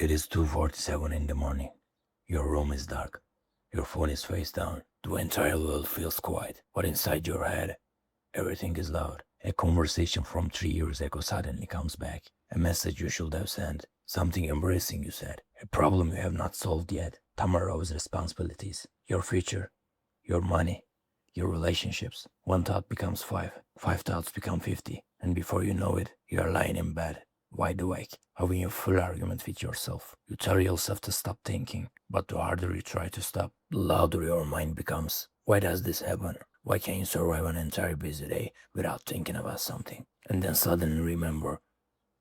It is 2:47 in the morning. Your room is dark. Your phone is face down. The entire world feels quiet, but inside your head, everything is loud. A conversation from 3 years ago suddenly comes back. A message you should have sent. Something embarrassing you said. A problem you have not solved yet. Tomorrow's responsibilities. Your future. Your money. Your relationships. One thought becomes five. Five thoughts become 50. And before you know it, you are lying in bed, wide awake, having a full argument with yourself. You tell yourself to stop thinking, but the harder you try to stop, the louder your mind becomes. Why does this happen? Why can't you survive an entire busy day without thinking about something? And then suddenly remember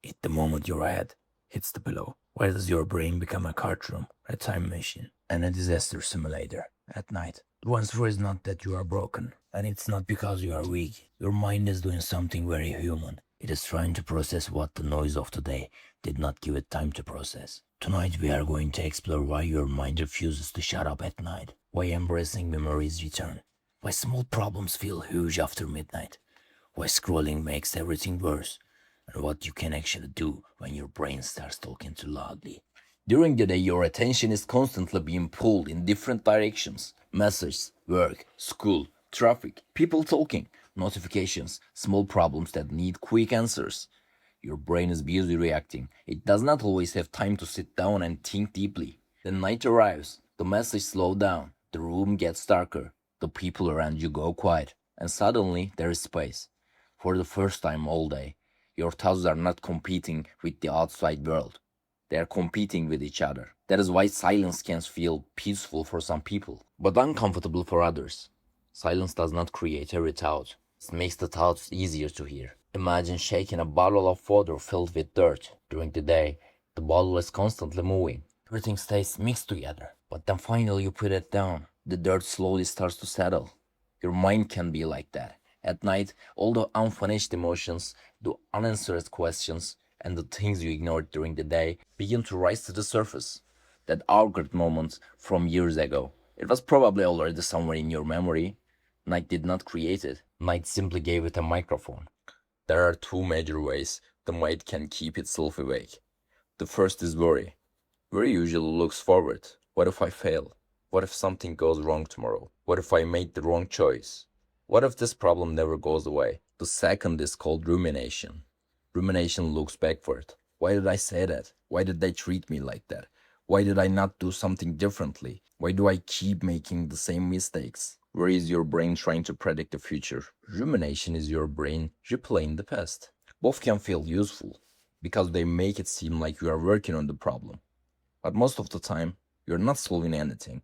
it the moment your head hits the pillow. Why does your brain become a courtroom, a time machine, and a disaster simulator at night? The answer is not that you are broken, and it's not because you are weak. Your mind is doing something very human. It is trying to process what the noise of today did not give it time to process. Tonight we are going to explore why your mind refuses to shut up at night, why embracing memories return, why small problems feel huge after midnight, why scrolling makes everything worse, and what you can actually do when your brain starts talking too loudly. During the day, your attention is constantly being pulled in different directions. Messages, work, school, traffic, people talking, notifications, small problems that need quick answers. Your brain is busy reacting. It does not always have time to sit down and think deeply. The night arrives, the message slows down, the room gets darker, the people around you go quiet, and suddenly there is space. For the first time all day, your thoughts are not competing with the outside world. They are competing with each other. That is why silence can feel peaceful for some people, but uncomfortable for others. Silence does not create every thought. It makes the thoughts easier to hear. Imagine shaking a bottle of water filled with dirt. During the day, the bottle is constantly moving. Everything stays mixed together. But then finally you put it down. The dirt slowly starts to settle. Your mind can be like that. At night, all the unfinished emotions, the unanswered questions, and the things you ignored during the day begin to rise to the surface. That awkward moment from years ago. It was probably already somewhere in your memory. Night did not create it. Night simply gave it a microphone. There are two major ways the mind can keep itself awake. The first is worry. Worry usually looks forward. What if I fail? What if something goes wrong tomorrow? What if I made the wrong choice? What if this problem never goes away? The second is called rumination. Rumination looks backward. Why did I say that? Why did they treat me like that? Why did I not do something differently? Why do I keep making the same mistakes? Where is your brain trying to predict the future? Rumination is your brain replaying the past. Both can feel useful because they make it seem like you are working on the problem. But most of the time, you're not solving anything.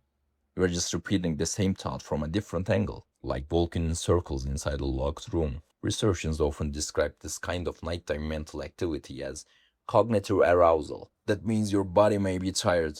You're just repeating the same thought from a different angle, like walking in circles inside a locked room. Researchers often describe this kind of nighttime mental activity as cognitive arousal. That means your body may be tired,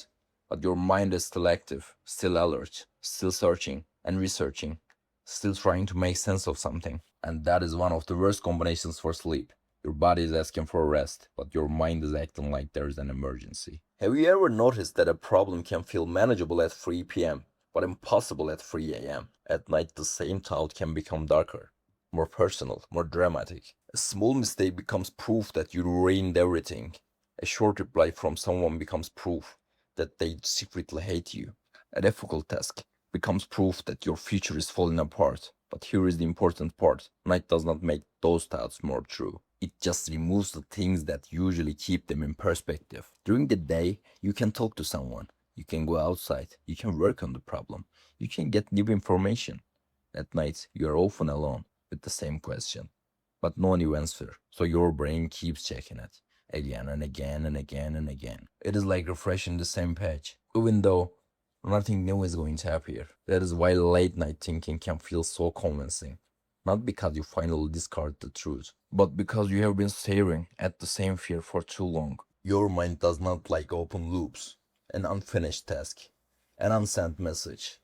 but your mind is still active, still alert, still searching and researching, still trying to make sense of something. And that is one of the worst combinations for sleep. Your body is asking for rest, but your mind is acting like there is an emergency. Have you ever noticed that a problem can feel manageable at 3 p.m., but impossible at 3 a.m.? At night, the same thought can become darker, more personal, more dramatic. A small mistake becomes proof that you ruined everything. A short reply from someone becomes proof that they secretly hate you. A difficult task becomes proof that your future is falling apart. But here is the important part. Night does not make those thoughts more true. It just removes the things that usually keep them in perspective. During the day, you can talk to someone. You can go outside. You can work on the problem. You can get new information. At night, you are often alone with the same question, but no new answer. So your brain keeps checking it again and again and again and again. It is like refreshing the same page, even though nothing new is going to appear. That is why late night thinking can feel so convincing. Not because you finally discard the truth, but because you have been staring at the same fear for too long. Your mind does not like open loops, an unfinished task, an unsent message,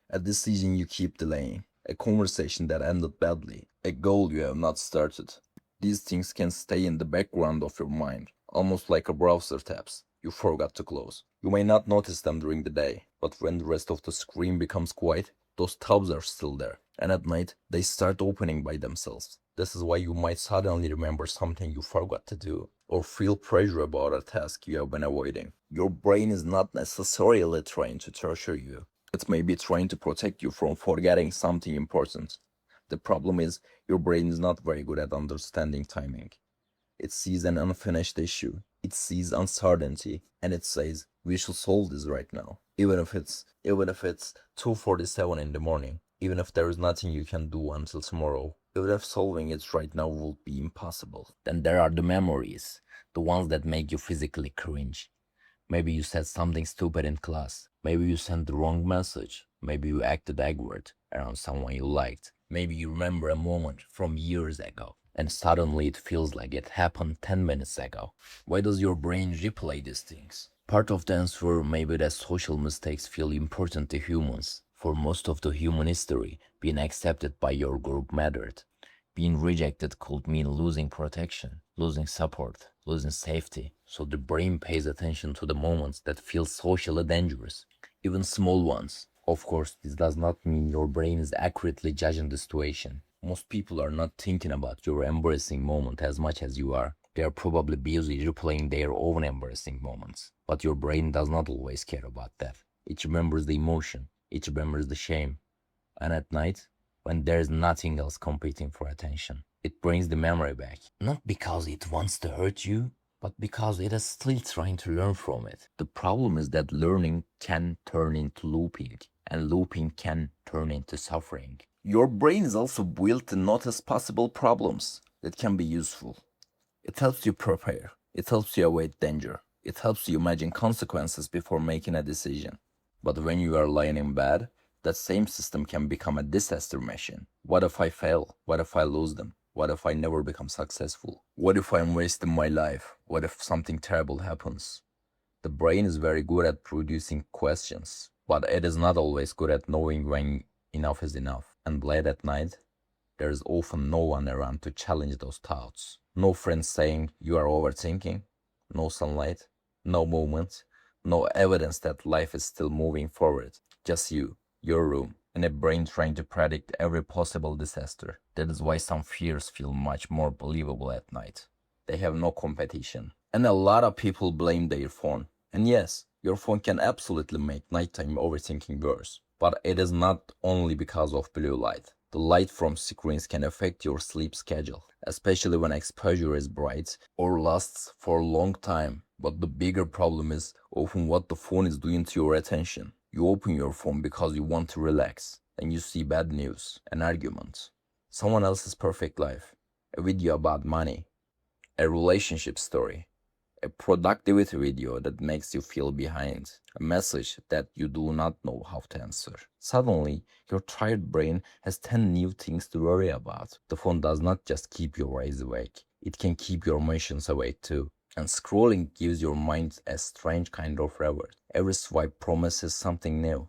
a decision you keep delaying, a conversation that ended badly, a goal you have not started. These things can stay in the background of your mind, almost like a browser tabs you forgot to close. You may not notice them during the day, but when the rest of the screen becomes quiet, those tabs are still there. and at night they start opening by themselves. This is why you might suddenly remember something you forgot to do, or feel pressure about a task you have been avoiding. Your brain is not necessarily trying to torture you. It may be trying to protect you from forgetting something important. The problem is, your brain is not very good at understanding timing. It sees an unfinished issue. It sees uncertainty, and it says, "We should solve this right now." Even if it's 2:47 in the morning, even if there is nothing you can do until tomorrow, even if solving it right now would be impossible. Then there are the memories, the ones that make you physically cringe. Maybe you said something stupid in class. Maybe you sent the wrong message. Maybe you acted awkward around someone you liked. Maybe you remember a moment from years ago, and suddenly it feels like it happened 10 minutes ago. Why does your brain replay these things? Part of the answer may be that social mistakes feel important to humans. For most of the human history, being accepted by your group mattered. Being rejected could mean losing protection, losing support, losing safety. So the brain pays attention to the moments that feel socially dangerous, even small ones. Of course, this does not mean your brain is accurately judging the situation. Most people are not thinking about your embarrassing moment as much as you are. They are probably busy replaying their own embarrassing moments. But your brain does not always care about that. It remembers the emotion, it remembers the shame. And at night, when there's nothing else competing for attention, it brings the memory back. Not because it wants to hurt you, but because it is still trying to learn from it. The problem is that learning can turn into looping, and looping can turn into suffering. Your brain is also built to notice possible problems that can be useful. It helps you prepare. It helps you avoid danger. It helps you imagine consequences before making a decision. But when you are lying in bed, that same system can become a disaster machine. What if I fail? What if I lose them? What if I never become successful? What if I'm wasting my life? What if something terrible happens? The brain is very good at producing questions, but it is not always good at knowing when enough is enough. And late at night, there is often no one around to challenge those thoughts. No friends saying you are overthinking, no sunlight, no movement, no evidence that life is still moving forward. Just you, your room, and a brain trying to predict every possible disaster. That is why some fears feel much more believable at night. They have no competition. And a lot of people blame their phone. And yes, your phone can absolutely make nighttime overthinking worse. But it is not only because of blue light. The light from screens can affect your sleep schedule, especially when exposure is bright or lasts for a long time. But the bigger problem is often what the phone is doing to your attention. You open your phone because you want to relax, and you see bad news, an argument, someone else's perfect life, a video about money, a relationship story, a productivity video that makes you feel behind, a message that you do not know how to answer. Suddenly, your tired brain has 10 new things to worry about. The phone does not just keep your eyes awake, it can keep your emotions awake too. And scrolling gives your mind a strange kind of reward. Every swipe promises something new,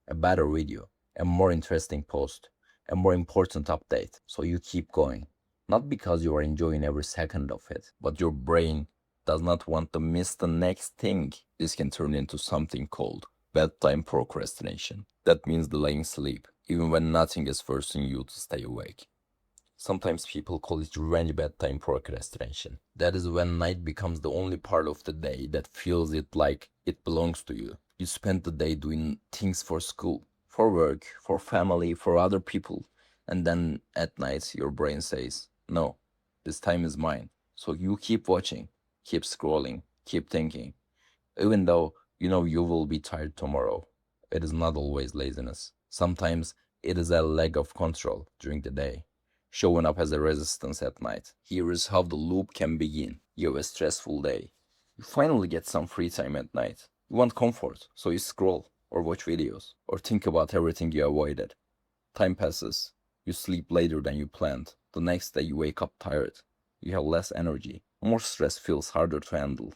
a better video, a more interesting post, a more important update. So you keep going. Not because you are enjoying every second of it, but your brain does not want to miss the next thing. This can turn into something called bedtime procrastination. That means delaying sleep, even when nothing is forcing you to stay awake. Sometimes people call it revenge bedtime procrastination. That is when night becomes the only part of the day that feels it like it belongs to you. You spend the day doing things for school, for work, for family, for other people, and then at night your brain says, "No, this time is mine." So you keep watching, keep scrolling, keep thinking, even though you know you will be tired tomorrow. It is not always laziness. Sometimes it is a lack of control during the day, showing up as a resistance at night. Here is how the loop can begin. You have a stressful day. You finally get some free time at night. You want comfort, so you scroll, or watch videos, or think about everything you avoided. Time passes. You sleep later than you planned. The next day you wake up tired. You have less energy. More stress feels harder to handle.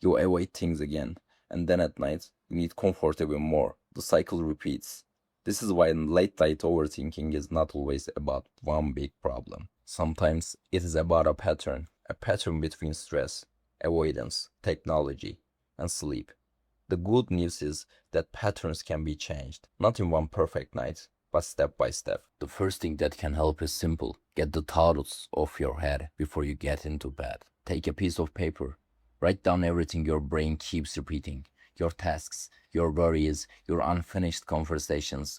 You avoid things again. And then at night, you need comfort even more. The cycle repeats. This is why late night overthinking is not always about one big problem. Sometimes it is about a pattern between stress, avoidance, technology, and sleep. The good news is that patterns can be changed, not in one perfect night, but step by step. The first thing that can help is simple. Get the thoughts off your head before you get into bed. Take a piece of paper. Write down everything your brain keeps repeating. Your tasks, your worries, your unfinished conversations,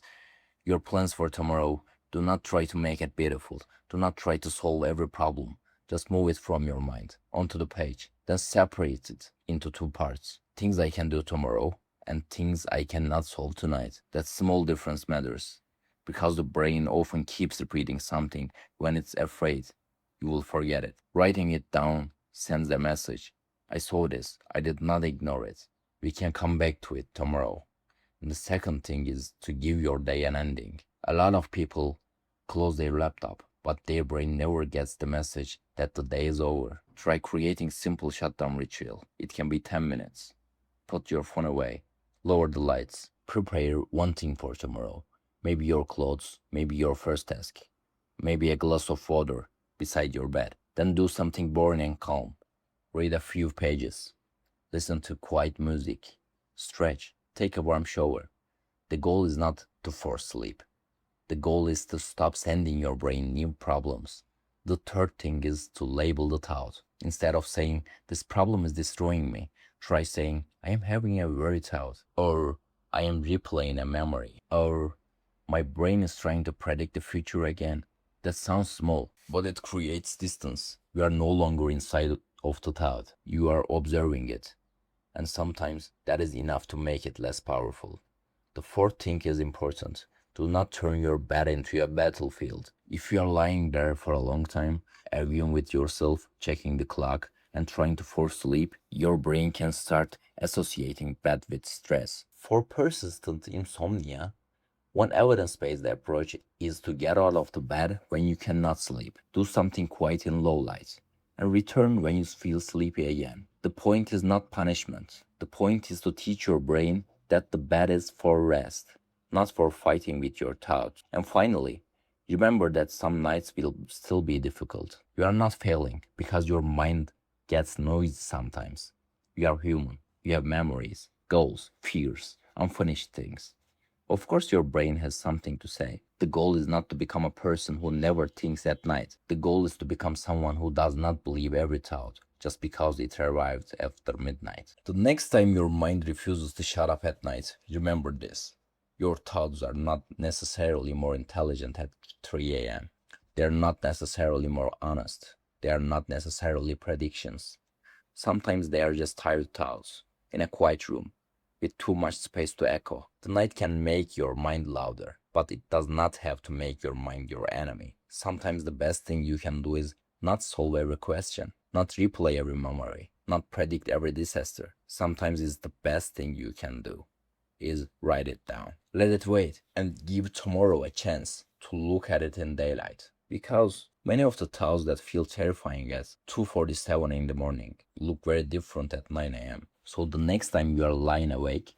your plans for tomorrow. Do not try to make it beautiful. Do not try to solve every problem. Just move it from your mind onto the page. Then separate it into two parts. Things I can do tomorrow and things I cannot solve tonight. That small difference matters. Because the brain often keeps repeating something when it's afraid you will forget it. Writing it down sends a message. I saw this. I did not ignore it. We can come back to it tomorrow. And the second thing is to give your day an ending. A lot of people close their laptop, but their brain never gets the message that the day is over. Try creating simple shutdown ritual. It can be 10 minutes. Put your phone away. Lower the lights. Prepare one thing for tomorrow. Maybe your clothes, maybe your first task, maybe a glass of water beside your bed. Then do something boring and calm. Read a few pages. Listen to quiet music. Stretch. Take a warm shower. The goal is not to force sleep. The goal is to stop sending your brain new problems. The third thing is to label the thought. Instead of saying, this problem is destroying me, try saying, I am having a worry thought, or I am replaying a memory, or my brain is trying to predict the future again. That sounds small, but it creates distance. You are no longer inside of the thought. You are observing it. And sometimes that is enough to make it less powerful. The fourth thing is important. Do not turn your bed into a battlefield. If you are lying there for a long time, arguing with yourself, checking the clock, and trying to force sleep, your brain can start associating bed with stress. For persistent insomnia, one evidence-based approach is to get out of the bed when you cannot sleep. Do something quiet in low light and return when you feel sleepy again. The point is not punishment. The point is to teach your brain that the bed is for rest, not for fighting with your thoughts. And finally, remember that some nights will still be difficult. You are not failing because your mind gets noisy sometimes. You are human. You have memories, goals, fears, unfinished things. Of course, your brain has something to say. The goal is not to become a person who never thinks at night. The goal is to become someone who does not believe every thought just because it arrived after midnight. The next time your mind refuses to shut up at night, remember this. Your thoughts are not necessarily more intelligent at 3 a.m. They are not necessarily more honest. They are not necessarily predictions. Sometimes they are just tired thoughts in a quiet room with too much space to echo. The night can make your mind louder, but it does not have to make your mind your enemy. Sometimes the best thing you can do is not solve every question, not replay every memory, not predict every disaster. Sometimes it's the best thing you can do is write it down. Let it wait and give tomorrow a chance to look at it in daylight. Because many of the thoughts that feel terrifying at 2:47 in the morning look very different at 9 a.m. So the next time you are lying awake,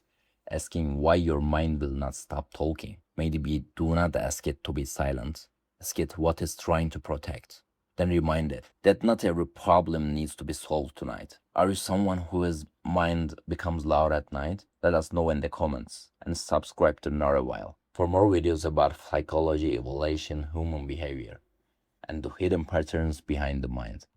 asking why your mind will not stop talking, maybe do not ask it to be silent. Ask it what it's trying to protect. Then remind it that not every problem needs to be solved tonight. Are you someone whose mind becomes loud at night? Let us know in the comments and subscribe to While for more videos about psychology, evolution, human behavior, and the hidden patterns behind the mind.